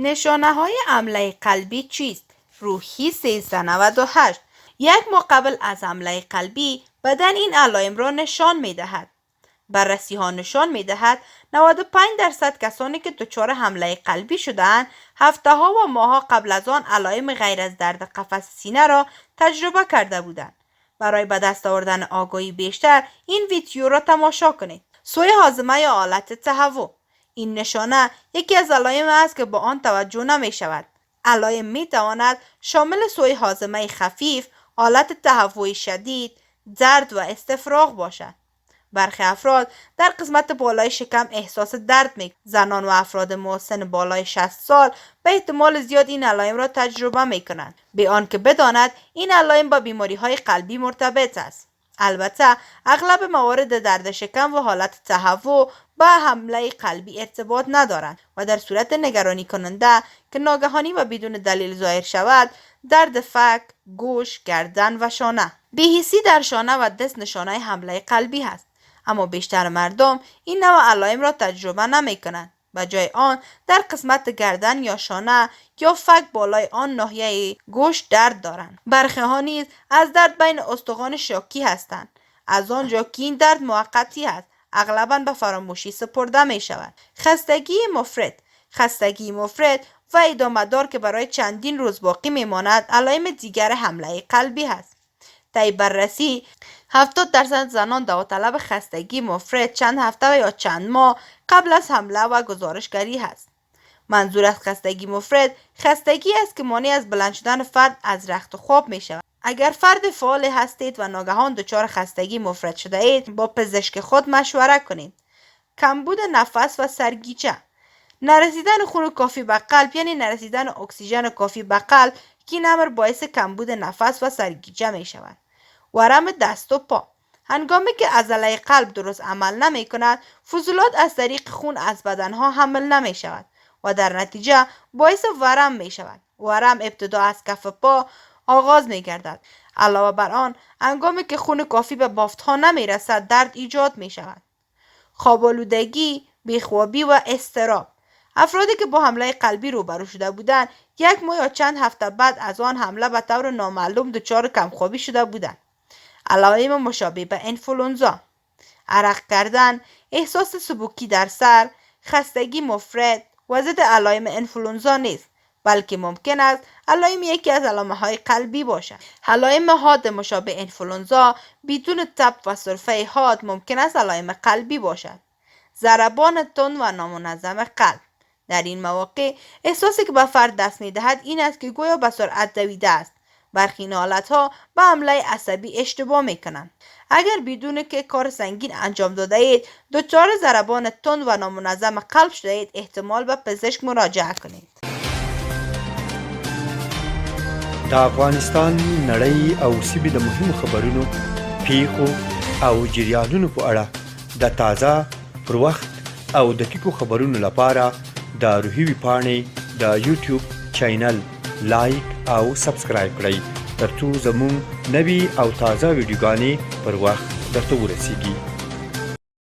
نشانه های حمله قلبی چیست؟ روحی 1398. یک ماه قبل از حمله قلبی بدن این علائم را نشان می دهد. بررسی ها نشان می دهد 95% کسانی که دچار حمله قلبی شده‌اند هفته ها و ماه ها قبل از آن علائم غیر از درد قفس سینه را تجربه کرده بودند. برای به دست آوردن آگاهی بیشتر این ویدیو را تماشا کنید. سوی هاضمه یا حالت تهوع. این نشانه یکی از علائم است که با آن توجه نمی شود. علائم می تواند شامل سوی هاضمه خفیف، حالت تهوع شدید، درد و استفراغ باشد. برخی افراد در قسمت بالای شکم احساس درد می کنند. زنان و افراد مسن بالای 60 سال به احتمال زیاد این علائم را تجربه می کنند، به آنکه بداند این علائم با بیماری های قلبی مرتبط است. البته اغلب موارد درد شکم و حالت تهوع با حمله قلبی ارتباط ندارند و در صورت نگرانی کننده که ناگهانی و بدون دلیل ظاهر شود، درد فک، گوش، گردن و شانه. بی‌حسی در شانه و دست نشانه حمله قلبی است، اما بیشتر مردم این نوع علائم را تجربه نمی کنند. به جای آن در قسمت گردن یا شانه یا فک بالای آن ناحیه گوش درد دارند. برخی ها نیز از درد بین استخوان شاکی هستند، از آنجا که این درد موقتی است، اغلباً به فراموشی سپرده می شود. خستگی مفرط و ادامه‌دار که برای چندین روز باقی می ماند علائم دیگر حمله قلبی است. طی بررسی 70% زنان داوطلب خستگی مفرط چند هفته و یا چند ماه قبل از حمله و گزارشگری است. منظور از خستگی مفرط خستگی است که مانع از بلند شدن فرد از رخت خواب می شود. اگر فرد فعال هستید و ناگهان دچار خستگی مفرط شده اید، با پزشک خود مشوره کنید. کمبود نفس و سرگیجه. نرسیدن خون کافی به قلب یعنی نرسیدن اکسیژن کافی به قلب که این امر باعث کمبود نفس و سرگیجه می شود. ورم دست و پا. هنگامی که عضله قلب درست عمل نمی کند، فضولات از طریق خون از بدنها حمل نمی شود و در نتیجه باعث ورم می شود. ورم ابتدا از کف پا آغاز می گردد. علاوه بر آن، هنگامی که خون کافی به بافتها نمی رسد، درد ایجاد می شود. خواب‌آلودگی، بیخوابی و اضطراب. افرادی که با حمله قلبی روبرو شده بودند، یک ماه یا چند هفته بعد از آن حمله به طور نامعلوم دچار کمخوابی شده بودند. علائم مشابه به انفلونزا، عرق کردن، احساس سبکی در سر، خستگی مفرط و ضد علائم انفلونزا نیست، بلکه ممکن است علائم یکی از علائم‌های قلبی باشد. علائم حاد مشابه انفلونزا بدون تب و سرفه حاد ممکن است علائم قلبی باشد. ضربان تند و نامنظم قلب. در این مواقع احساسی که به فرد دست می‌دهد این است که گویا به سرعت دویده است. برخی این حالت‌ها به حمله عصبی اشتباه می‌کنند. اگر بدون که کار سنگین انجام داده اید دچار ضربان تند و نامنظم قلب شده اید، احتمال به پزشک مراجعه کنید. د افغانستان نړۍ او سیمې د مهمو خبرونو، پیښو او جریانونو په اړه د تازه، پر وخت او دقیقو خبرونو لپاره د روحي ویبپاڼې د یوټیوب چینل لایک او سبسکرایب کړئ ترڅو زموږ نوي او تازه ویډیوګانې پر وخت درته ورسیږي.